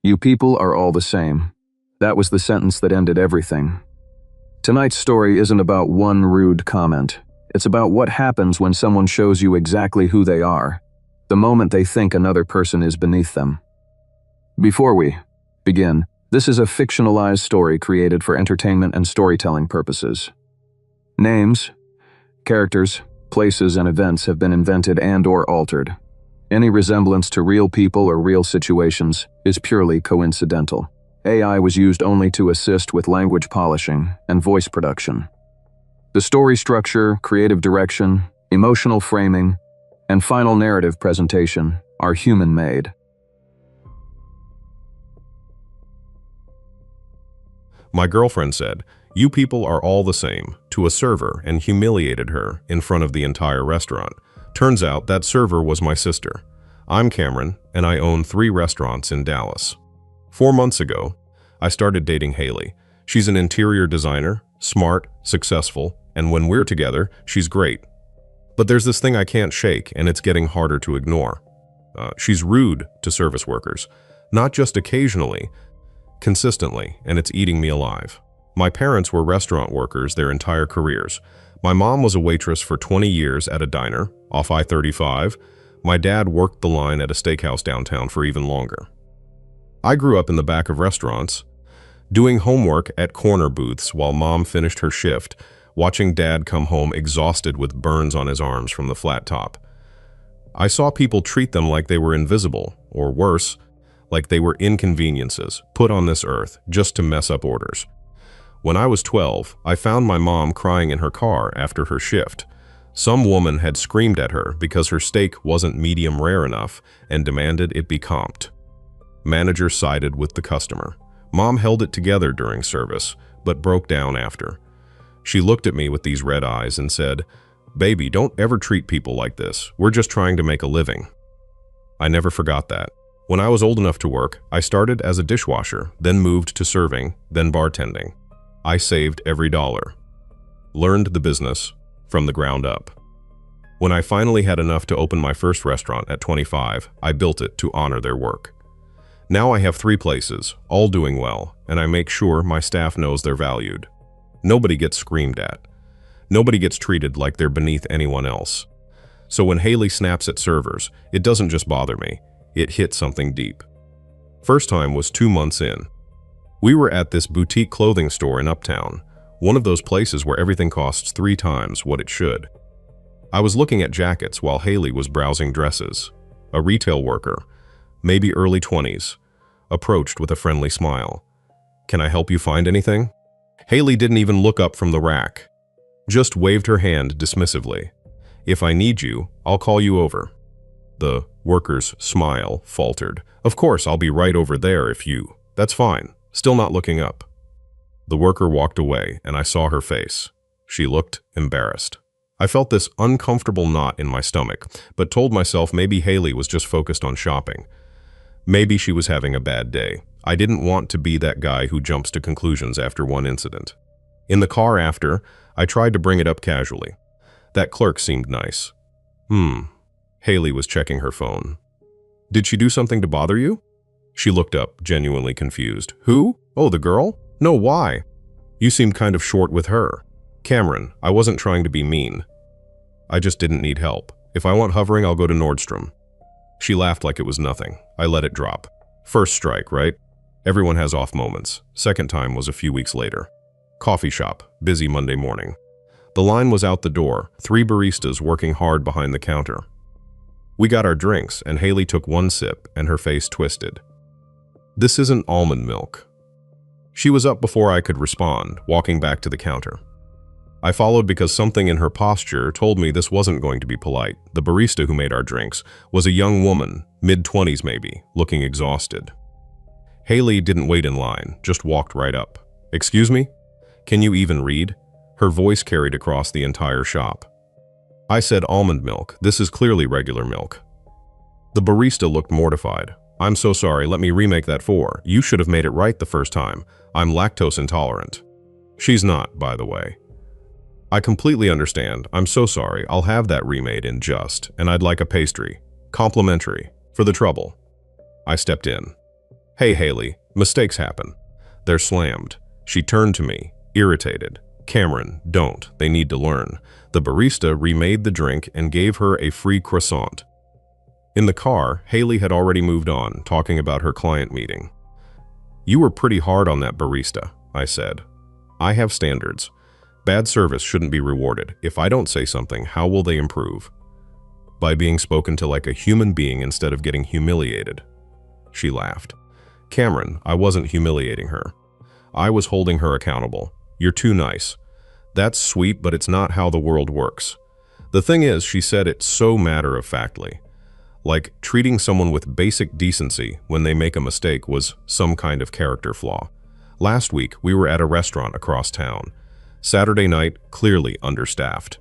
You people are all the same. That was the sentence that ended everything. Tonight's story isn't about one rude comment. It's about what happens when someone shows you exactly who they are, the moment they think another person is beneath them. Before we begin, this is a fictionalized story created for entertainment and storytelling purposes. Names, characters, places, and events have been invented and/or altered. Any resemblance to real people or real situations is purely coincidental. AI was used only to assist with language polishing and voice production. The story structure, creative direction, emotional framing, and final narrative presentation are human-made. My girlfriend said, "You people are all the same," to a server and humiliated her in front of the entire restaurant. Turns out that server was my sister. I'm Cameron, and I own 3 restaurants in Dallas. 4 months ago, I started dating Haley. She's an interior designer, smart, successful, and when we're together, she's great. But there's this thing I can't shake, and it's getting harder to ignore. She's rude to service workers, not just occasionally, consistently, and it's eating me alive. My parents were restaurant workers their entire careers. My mom was a waitress for 20 years at a diner off I-35. My dad worked the line at a steakhouse downtown for even longer. I grew up in the back of restaurants, doing homework at corner booths while mom finished her shift, watching dad come home exhausted with burns on his arms from the flat top. I saw people treat them like they were invisible, or worse, like they were inconveniences put on this earth just to mess up orders. When I was 12, I found my mom crying in her car after her shift. Some woman had screamed at her because her steak wasn't medium rare enough and demanded it be comped. Manager sided with the customer. Mom held it together during service, but broke down after. She looked at me with these red eyes and said, "Baby, don't ever treat people like this. We're just trying to make a living." I never forgot that. When I was old enough to work, I started as a dishwasher, then moved to serving, then bartending. I saved every dollar. Learned the business from the ground up. When I finally had enough to open my first restaurant at 25, I built it to honor their work. Now I have 3 places, all doing well, and I make sure my staff knows they're valued. Nobody gets screamed at. Nobody gets treated like they're beneath anyone else. So when Haley snaps at servers, it doesn't just bother me, it hit something deep. First time was 2 months in. We were at this boutique clothing store in Uptown, one of those places where everything costs 3 times what it should. I was looking at jackets while Haley was browsing dresses. A retail worker, maybe early 20s, approached with a friendly smile. "Can I help you find anything?" Haley didn't even look up from the rack, just waved her hand dismissively. "If I need you, I'll call you over." The worker's smile faltered. "Of course, I'll be right over there if you..." "That's fine." Still not looking up. The worker walked away, and I saw her face. She looked embarrassed. I felt this uncomfortable knot in my stomach, but told myself maybe Haley was just focused on shopping. Maybe she was having a bad day. I didn't want to be that guy who jumps to conclusions after one incident. In the car after, I tried to bring it up casually. That clerk seemed nice. Haley was checking her phone. "Did she do something to bother you?" She looked up, genuinely confused. "Who? Oh, the girl? No, why? You seemed kind of short with her." "Cameron, I wasn't trying to be mean. I just didn't need help. If I want hovering, I'll go to Nordstrom." She laughed like it was nothing. I let it drop. First strike, right? Everyone has off moments. Second time was a few weeks later. Coffee shop, busy Monday morning. The line was out the door, 3 baristas working hard behind the counter. We got our drinks, and Haley took 1 sip, and her face twisted. "This isn't almond milk." She was up before I could respond, walking back to the counter. I followed because something in her posture told me this wasn't going to be polite. The barista who made our drinks was a young woman, mid-20s maybe, looking exhausted. Haley didn't wait in line, just walked right up. "Excuse me? Can you even read?" Her voice carried across the entire shop. I said almond milk. This is clearly regular milk. The barista looked mortified. "I'm so sorry, let me remake that 4. You should have made it right the first time. I'm lactose intolerant." She's not, by the way. "I completely understand. I'm so sorry. I'll have that remade in just, and I'd like a pastry. Complimentary. For the trouble." I stepped in. Hey, Haley, mistakes happen. They're slammed. She turned to me, irritated. Cameron, don't. They need to learn. The barista remade the drink and gave her a free croissant. In the car, Haley had already moved on, talking about her client meeting. You were pretty hard on that barista, I said. I have standards. Bad service shouldn't be rewarded. If I don't say something, how will they improve? By being spoken to like a human being instead of getting humiliated. She laughed. Cameron, I wasn't humiliating her. I was holding her accountable. You're too nice. That's sweet, but it's not how the world works. The thing is, she said it so matter-of-factly. Like treating someone with basic decency when they make a mistake was some kind of character flaw. Last week, we were at a restaurant across town. Saturday night, clearly understaffed.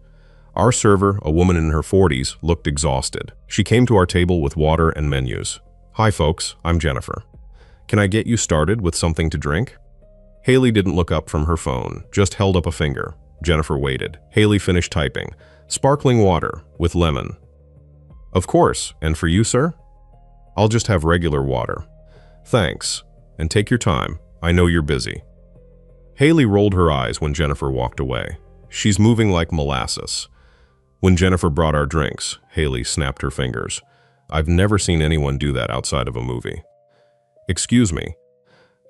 Our server, a woman in her 40s, looked exhausted. She came to our table with water and menus. Hi folks, I'm Jennifer. Can I get you started with something to drink? Haley didn't look up from her phone, just held up a finger. Jennifer waited. Haley finished typing. Sparkling water with lemon. Of course, and for you, sir? I'll just have regular water. Thanks, and take your time. I know you're busy. Haley rolled her eyes when Jennifer walked away. She's moving like molasses. When Jennifer brought our drinks, Haley snapped her fingers. I've never seen anyone do that outside of a movie. Excuse me.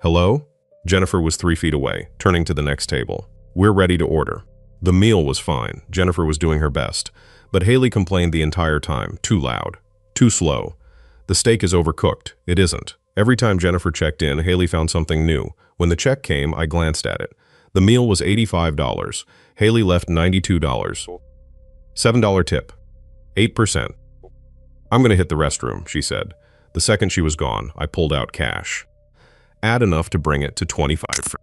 Hello? Jennifer was 3 feet away, turning to the next table. We're ready to order. The meal was fine. Jennifer was doing her best. But Haley complained the entire time. Too loud. Too slow. The steak is overcooked. It isn't. Every time Jennifer checked in, Haley found something new. When the check came, I glanced at it. The meal was $85. Haley left $92. $7 tip. 8%. I'm going to hit the restroom, she said. The second she was gone, I pulled out cash. Add enough to bring it to 25%.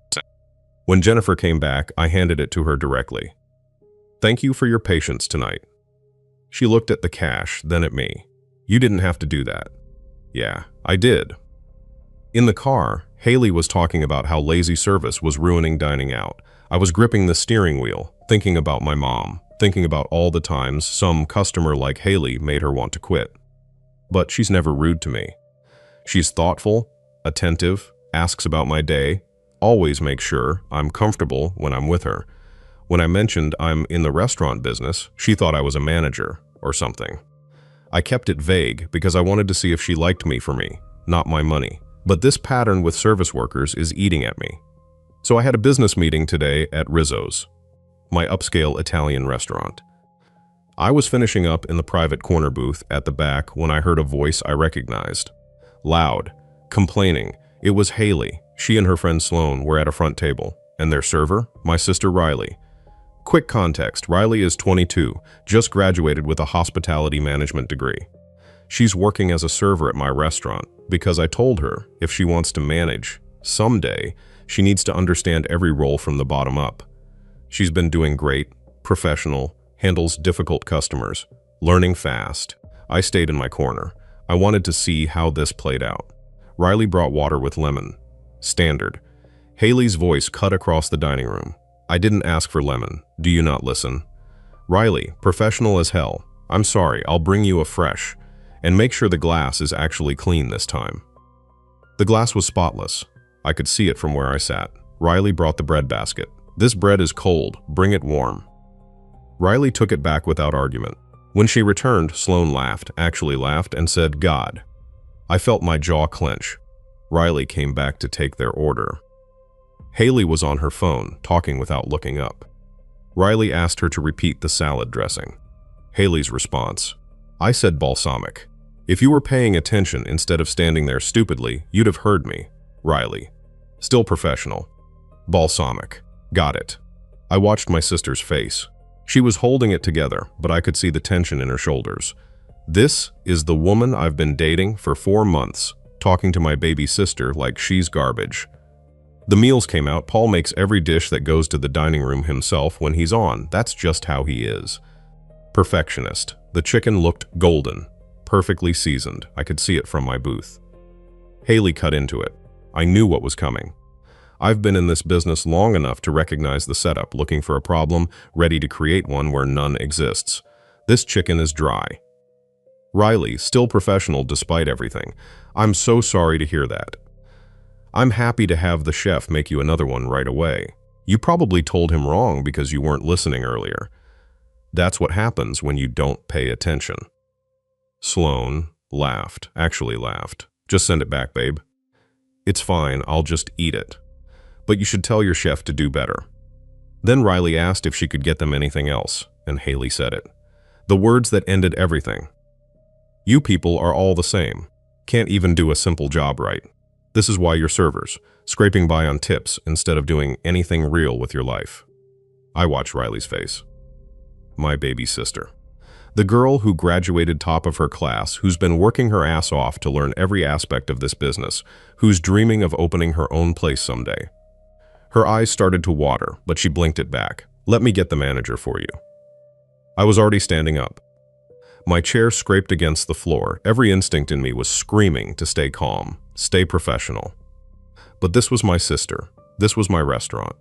When Jennifer came back, I handed it to her directly. Thank you for your patience tonight. She looked at the cash, then at me. You didn't have to do that. Yeah, I did. In the car, Haley was talking about how lazy service was ruining dining out. I was gripping the steering wheel, thinking about my mom, thinking about all the times some customer like Haley made her want to quit. But she's never rude to me. She's thoughtful, attentive, asks about my day, always makes sure I'm comfortable when I'm with her. When I mentioned I'm in the restaurant business, she thought I was a manager or something. I kept it vague because I wanted to see if she liked me for me, not my money. But this pattern with service workers is eating at me. So I had a business meeting today at Rizzo's, my upscale Italian restaurant. I was finishing up in the private corner booth at the back when I heard a voice I recognized. Loud, complaining. It was Haley. She and her friend Sloan were at a front table, and their server, my sister Riley. Quick context, Riley is 22, just graduated with a hospitality management degree. She's working as a server at my restaurant because I told her if she wants to manage, someday, she needs to understand every role from the bottom up. She's been doing great, professional, handles difficult customers, learning fast. I stayed in my corner. I wanted to see how this played out. Riley brought water with lemon. Standard. Haley's voice cut across the dining room. I didn't ask for lemon. Do you not listen? Riley, professional as hell. I'm sorry, I'll bring you a fresh. And make sure the glass is actually clean this time. The glass was spotless. I could see it from where I sat. Riley brought the bread basket. This bread is cold. Bring it warm. Riley took it back without argument. When she returned, Sloan laughed, actually laughed, and said, God. I felt my jaw clench. Riley came back to take their order. Haley was on her phone, talking without looking up. Riley asked her to repeat the salad dressing. Haley's response. I said balsamic. If you were paying attention instead of standing there stupidly, you'd have heard me. Riley. Still professional. Balsamic. Got it. I watched my sister's face. She was holding it together, but I could see the tension in her shoulders. This is the woman I've been dating for 4 months, talking to my baby sister like she's garbage. The meals came out. Paul makes every dish that goes to the dining room himself when he's on. That's just how he is. Perfectionist. The chicken looked golden, perfectly seasoned. I could see it from my booth. Haley cut into it. I knew what was coming. I've been in this business long enough to recognize the setup, looking for a problem, ready to create one where none exists. This chicken is dry. Riley, still professional despite everything. I'm so sorry to hear that. I'm happy to have the chef make you another one right away. You probably told him wrong because you weren't listening earlier. That's what happens when you don't pay attention. Sloane laughed, actually laughed. Just send it back, babe. It's fine, I'll just eat it. But you should tell your chef to do better. Then Riley asked if she could get them anything else, and Haley said it. The words that ended everything. You people are all the same. Can't even do a simple job right. This is why you're servers, scraping by on tips instead of doing anything real with your life. I watched Riley's face. My baby sister. The girl who graduated top of her class, who's been working her ass off to learn every aspect of this business, who's dreaming of opening her own place someday. Her eyes started to water, but she blinked it back. Let me get the manager for you. I was already standing up. My chair scraped against the floor. Every instinct in me was screaming to stay calm, stay professional. But this was my sister. This was my restaurant.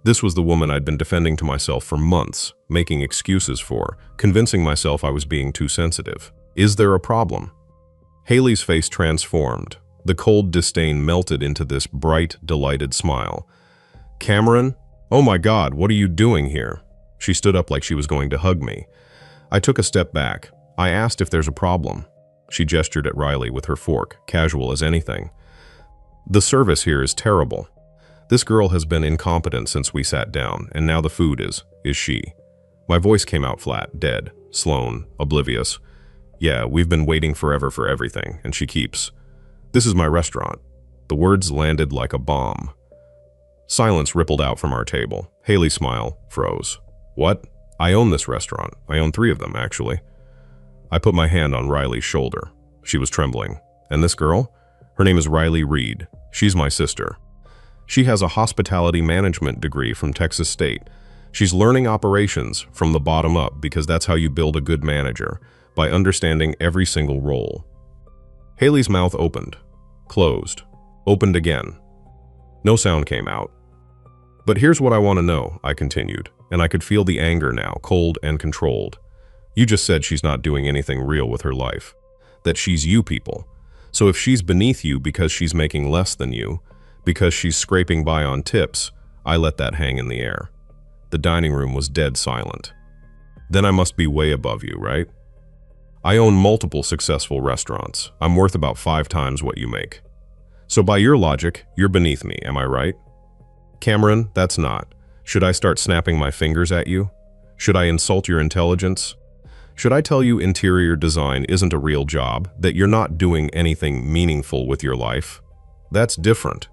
This was the woman I'd been defending to myself for months, making excuses for, convincing myself I was being too sensitive. Is there a problem? Haley's face transformed. The cold disdain melted into this bright, delighted smile. Cameron? Oh my God, what are you doing here? She stood up like she was going to hug me. I took a step back. I asked if there's a problem. She gestured at Riley with her fork, casual as anything. The service here is terrible. This girl has been incompetent since we sat down, and now the food is she. My voice came out flat, dead, Sloane, oblivious. Yeah, we've been waiting forever for everything, and she keeps. This is my restaurant. The words landed like a bomb. Silence rippled out from our table. Haley's smile froze. What? I own this restaurant. I own 3 of them, actually. I put my hand on Riley's shoulder. She was trembling. And this girl? Her name is Riley Reed. She's my sister. She has a hospitality management degree from Texas State. She's learning operations from the bottom up because that's how you build a good manager, by understanding every single role. Haley's mouth opened, closed, opened again. No sound came out. But here's what I want to know, I continued, and I could feel the anger now, cold and controlled. You just said she's not doing anything real with her life, that she's you people. So if she's beneath you because she's making less than you, because she's scraping by on tips, I let that hang in the air. The dining room was dead silent. Then I must be way above you, right? I own multiple successful restaurants. I'm worth about 5 times what you make. So by your logic, you're beneath me, am I right? Cameron, that's not. Should I start snapping my fingers at you? Should I insult your intelligence? Should I tell you interior design isn't a real job, that you're not doing anything meaningful with your life? That's different.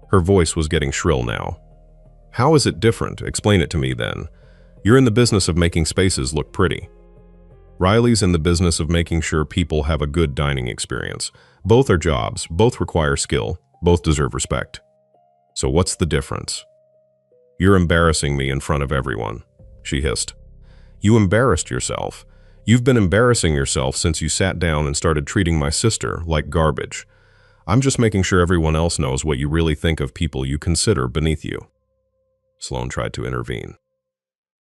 Her voice was getting shrill now. How is it different? Explain it to me then. You're in the business of making spaces look pretty. Riley's in the business of making sure people have a good dining experience. Both are jobs, both require skill, both deserve respect. So what's the difference? You're embarrassing me in front of everyone, she hissed. You embarrassed yourself. You've been embarrassing yourself since you sat down and started treating my sister like garbage. I'm just making sure everyone else knows what you really think of people you consider beneath you. Sloane tried to intervene.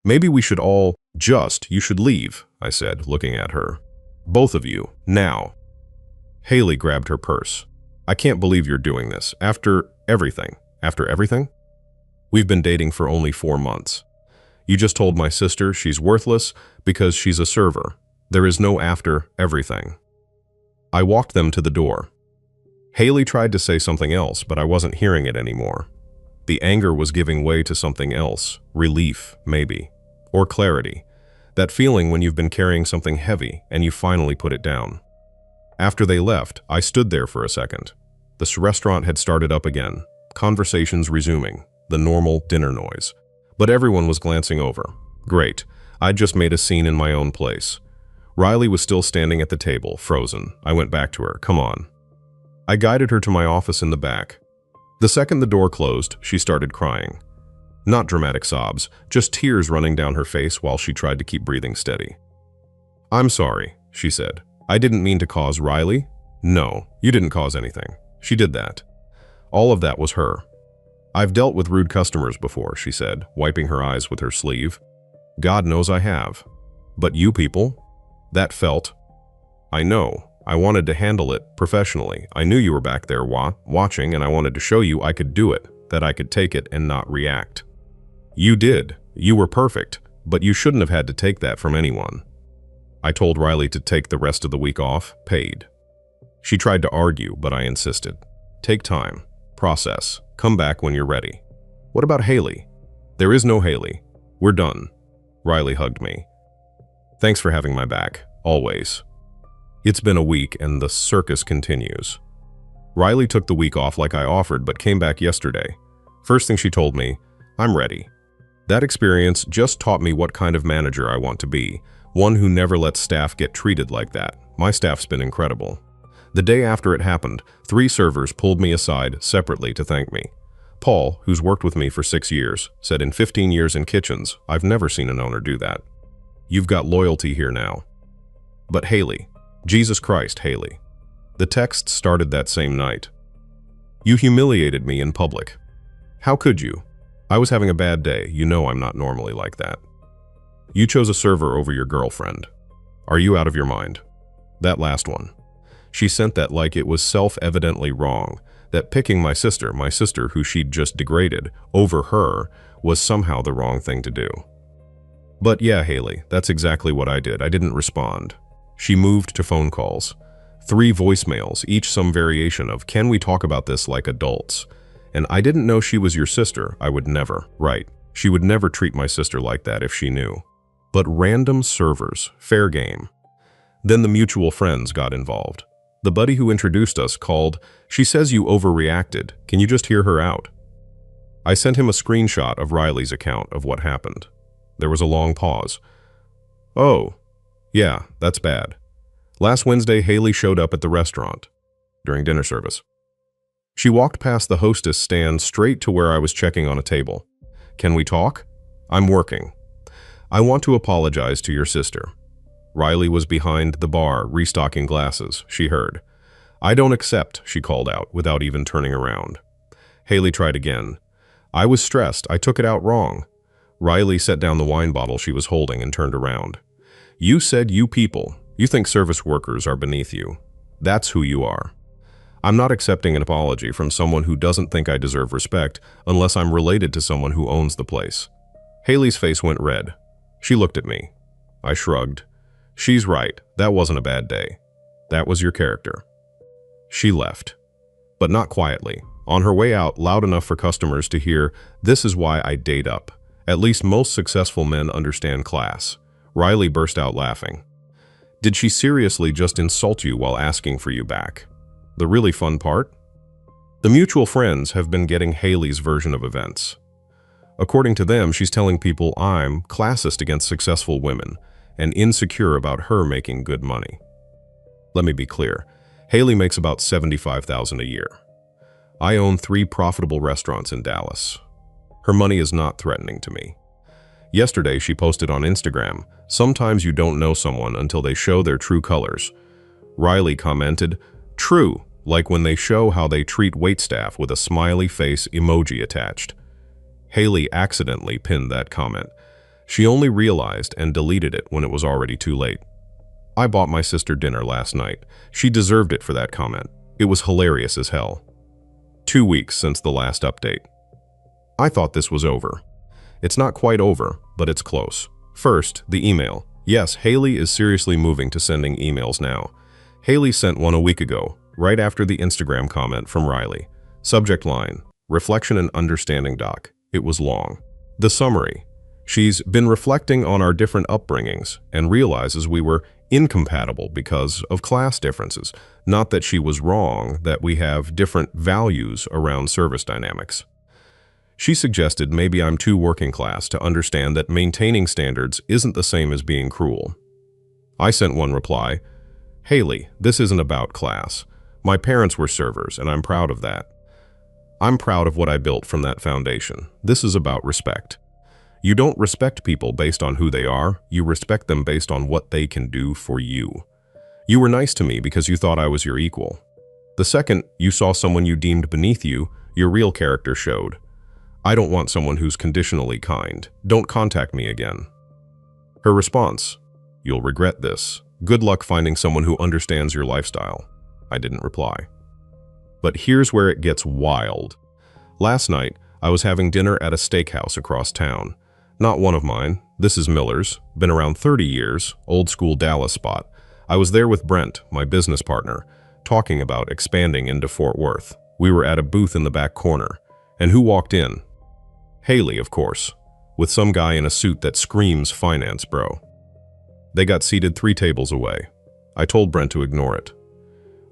Maybe we should all you should leave, I said, looking at her. Both of you, now. Haley grabbed her purse. I can't believe you're doing this. After everything. After everything? We've been dating for only 4 months. You just told my sister she's worthless because she's a server. There is no after everything. I walked them to the door. Haley tried to say something else, but I wasn't hearing it anymore. The anger was giving way to something else, relief, maybe, or clarity. That feeling when you've been carrying something heavy and you finally put it down. After they left, I stood there for a second. The restaurant had started up again, conversations resuming, the normal dinner noise. But everyone was glancing over. Great, I'd just made a scene in my own place. Riley was still standing at the table, frozen. I went back to her, come on. I guided her to my office in the back. The second the door closed, she started crying. Not dramatic sobs, just tears running down her face while she tried to keep breathing steady. I'm sorry, she said. I didn't mean to cause Riley. No, you didn't cause anything. She did that. All of that was her. I've dealt with rude customers before, she said, wiping her eyes with her sleeve. God knows I have. But you people? That felt. I know, I wanted to handle it professionally. I knew you were back there watching, and I wanted to show you I could do it, that I could take it and not react. You did. You were perfect, but you shouldn't have had to take that from anyone. I told Riley to take the rest of the week off, paid. She tried to argue, but I insisted. Take time, process, come back when you're ready. What about Haley? There is no Haley. We're done. Riley hugged me. Thanks for having my back, always. It's been a week and the circus continues. Riley took the week off like I offered, but came back yesterday. First thing she told me, I'm ready. That experience just taught me what kind of manager I want to be, one who never lets staff get treated like that. My staff's been incredible. The day after it happened, 3 servers pulled me aside separately to thank me. Paul, who's worked with me for 6 years, said in 15 years in kitchens, I've never seen an owner do that. You've got loyalty here now. But Haley, Jesus Christ, Haley. The text started that same night. You humiliated me in public. How could you? I was having a bad day. You know I'm not normally like that. You chose a server over your girlfriend. Are you out of your mind? That last one. She sent that like it was self-evidently wrong, that picking my sister who she'd just degraded, over her, was somehow the wrong thing to do. But yeah, Haley, that's exactly what I did. I didn't respond. She moved to phone calls. 3 voicemails, each some variation of, can we talk about this like adults? And I didn't know she was your sister. I would never. Right. She would never treat my sister like that if she knew. But random servers, fair game. Then the mutual friends got involved. The buddy who introduced us called. She says you overreacted. Can you just hear her out? I sent him a screenshot of Riley's account of what happened. There was a long pause. Oh, yeah, that's bad. Last Wednesday, Haley showed up at the restaurant during dinner service. She walked past the hostess stand straight to where I was checking on a table. Can we talk? I'm working. I want to apologize to your sister. Riley was behind the bar, restocking glasses, she heard. I don't accept, she called out, without even turning around. Haley tried again. I was stressed. I took it out wrong. Riley set down the wine bottle she was holding and turned around. You said you people. You think service workers are beneath you. That's who you are. I'm not accepting an apology from someone who doesn't think I deserve respect unless I'm related to someone who owns the place. Haley's face went red. She looked at me. I shrugged. She's right. That wasn't a bad day. That was your character. She left. But not quietly. On her way out, loud enough for customers to hear, this is why I date up. At least most successful men understand class. Riley burst out laughing. Did she seriously just insult you while asking for you back? The really fun part? The mutual friends have been getting Haley's version of events. According to them, she's telling people I'm classist against successful women and insecure about her making good money. Let me be clear. Haley makes about $75,000 a year. I own 3 profitable restaurants in Dallas. Her money is not threatening to me. Yesterday, she posted on Instagram, sometimes you don't know someone until they show their true colors. Riley commented, true, like when they show how they treat waitstaff with a smiley face emoji attached. Haley accidentally pinned that comment. She only realized and deleted it when it was already too late. I bought my sister dinner last night. She deserved it for that comment. It was hilarious as hell. 2 weeks since the last update. I thought this was over. It's not quite over, but it's close. First, the email. Yes, Haley is seriously moving to sending emails now. Haley sent one a week ago, right after the Instagram comment from Riley. Subject line, reflection and understanding doc. It was long. The summary. She's been reflecting on our different upbringings and realizes we were incompatible because of class differences. Not that she was wrong, that we have different values around service dynamics. She suggested maybe I'm too working class to understand that maintaining standards isn't the same as being cruel. I sent one reply, Haley, this isn't about class. My parents were servers, and I'm proud of that. I'm proud of what I built from that foundation. This is about respect. You don't respect people based on who they are, you respect them based on what they can do for you. You were nice to me because you thought I was your equal. The second you saw someone you deemed beneath you, your real character showed. I don't want someone who's conditionally kind. Don't contact me again. Her response, you'll regret this. Good luck finding someone who understands your lifestyle. I didn't reply. But here's where it gets wild. Last night, I was having dinner at a steakhouse across town. Not one of mine. This is Miller's. Been around 30 years, old school Dallas spot. I was there with Brent, my business partner, talking about expanding into Fort Worth. We were at a booth in the back corner. And who walked in? Haley, of course, with some guy in a suit that screams finance, bro. They got seated 3 tables away. I told Brent to ignore it.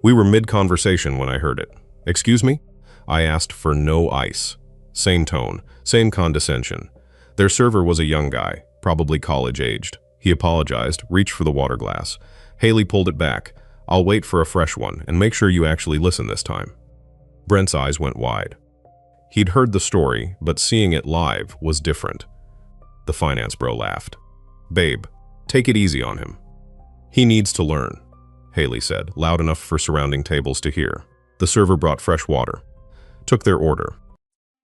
We were mid-conversation when I heard it. Excuse me? I asked for no ice. Same tone, same condescension. Their server was a young guy, probably college-aged. He apologized, reached for the water glass. Haley pulled it back. I'll wait for a fresh one, and make sure you actually listen this time. Brent's eyes went wide. He'd heard the story, but seeing it live was different. The finance bro laughed. Babe, take it easy on him. He needs to learn, Haley said, loud enough for surrounding tables to hear. The server brought fresh water. Took their order.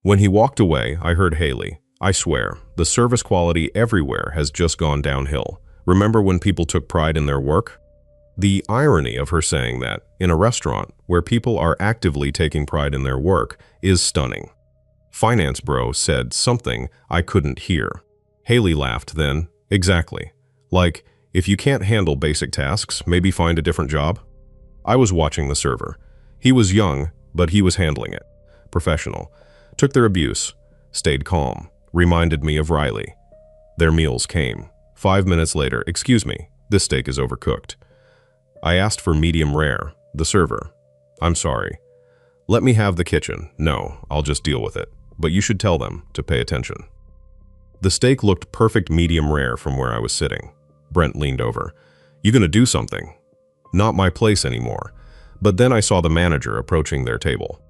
When he walked away, I heard Haley. I swear, the service quality everywhere has just gone downhill. Remember when people took pride in their work? The irony of her saying that, in a restaurant where people are actively taking pride in their work, is stunning. Finance bro said something I couldn't hear. Haley laughed then. Exactly. Like, if you can't handle basic tasks, maybe find a different job? I was watching the server. He was young, but he was handling it. Professional. Took their abuse. Stayed calm. Reminded me of Riley. Their meals came. 5 minutes later, excuse me, this steak is overcooked. I asked for medium rare. The server. I'm sorry. Let me have the kitchen. No, I'll just deal with it. But you should tell them to pay attention. The steak looked perfect medium rare from where I was sitting. Brent leaned over. You gonna do something? Not my place anymore. But then I saw the manager approaching their table.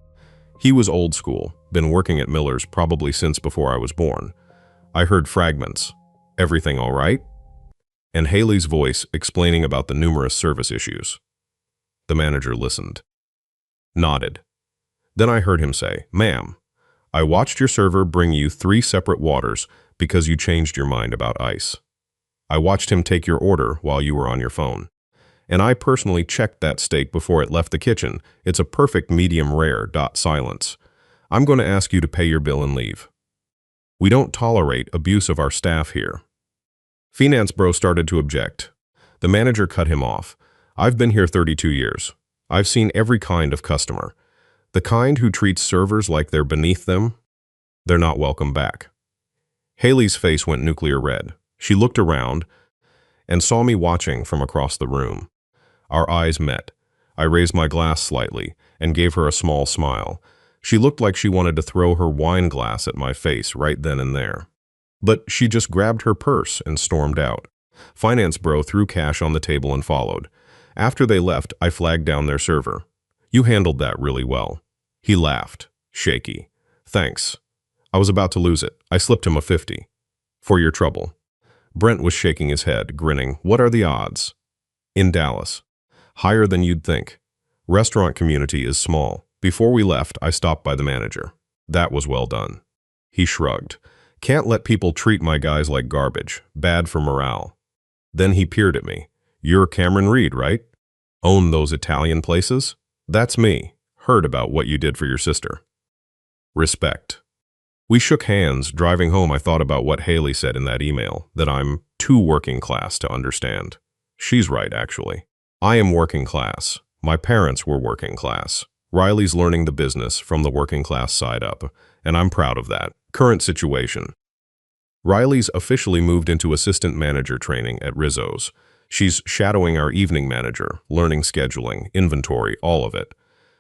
He was old school, been working at Miller's probably since before I was born. I heard fragments. Everything all right? And Haley's voice explaining about the numerous service issues. The manager listened. Nodded. Then I heard him say, Ma'am, I watched your server bring you 3 separate waters because you changed your mind about ice. I watched him take your order while you were on your phone. And I personally checked that steak before it left the kitchen. It's a perfect medium rare. Silence. I'm going to ask you to pay your bill and leave. We don't tolerate abuse of our staff here. Finance bro started to object. The manager cut him off. I've been here 32 years. I've seen every kind of customer. The kind who treats servers like they're beneath them, they're not welcome back. Haley's face went nuclear red. She looked around and saw me watching from across the room. Our eyes met. I raised my glass slightly and gave her a small smile. She looked like she wanted to throw her wine glass at my face right then and there. But she just grabbed her purse and stormed out. Finance bro threw cash on the table and followed. After they left, I flagged down their server. You handled that really well. He laughed, shaky. Thanks. I was about to lose it. I slipped him a 50. For your trouble. Brent was shaking his head, grinning. What are the odds? In Dallas. Higher than you'd think. Restaurant community is small. Before we left, I stopped by the manager. That was well done. He shrugged. Can't let people treat my guys like garbage. Bad for morale. Then he peered at me. You're Cameron Reed, right? Own those Italian places? That's me. Heard about what you did for your sister. Respect. We shook hands. Driving home, I thought about what Haley said in that email, that I'm too working class to understand. She's right, actually. I am working class. My parents were working class. Riley's learning the business from the working class side up, and I'm proud of that. Current situation. Riley's officially moved into assistant manager training at Rizzo's. She's shadowing our evening manager, learning scheduling, inventory, all of it.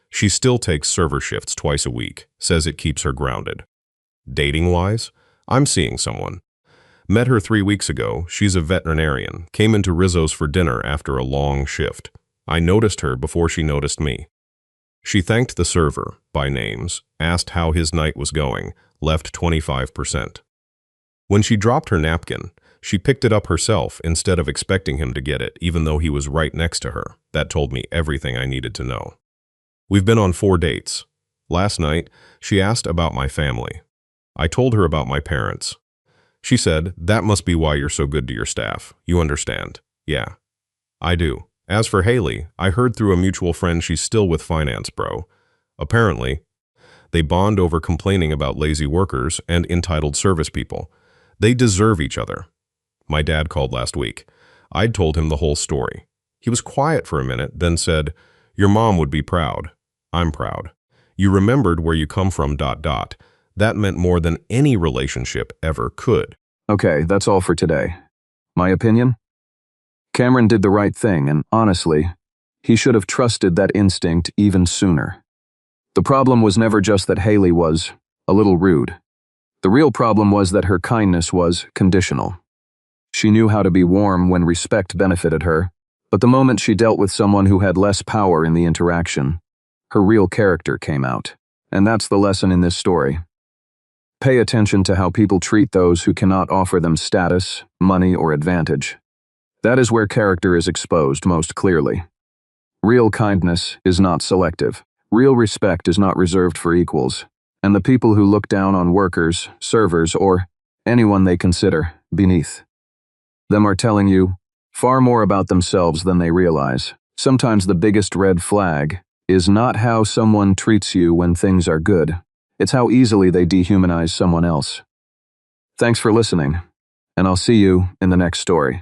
She still takes server shifts twice a week, says it keeps her grounded. Dating-wise, I'm seeing someone. Met her 3 weeks ago. She's a veterinarian, came into Rizzo's for dinner after a long shift. I noticed her before she noticed me. She thanked the server, by names, asked how his night was going, left 25%. When she dropped her napkin, she picked it up herself instead of expecting him to get it, even though he was right next to her. That told me everything I needed to know. We've been on 4 dates. Last night, she asked about my family. I told her about my parents. She said, that must be why you're so good to your staff. You understand. Yeah. I do. As for Haley, I heard through a mutual friend she's still with finance, bro. Apparently, they bond over complaining about lazy workers and entitled service people. They deserve each other. My dad called last week. I'd told him the whole story. He was quiet for a minute, then said, "Your mom would be proud. I'm proud. You remembered where you come from, ... That meant more than any relationship ever could." Okay, that's all for today. My opinion? Cameron did the right thing, and honestly, he should have trusted that instinct even sooner. The problem was never just that Haley was a little rude. The real problem was that her kindness was conditional. She knew how to be warm when respect benefited her, but the moment she dealt with someone who had less power in the interaction, her real character came out. And that's the lesson in this story. Pay attention to how people treat those who cannot offer them status, money, or advantage. That is where character is exposed most clearly. Real kindness is not selective. Real respect is not reserved for equals. And the people who look down on workers, servers, or anyone they consider beneath them are telling you far more about themselves than they realize. Sometimes the biggest red flag is not how someone treats you when things are good. It's how easily they dehumanize someone else. Thanks for listening, and I'll see you in the next story.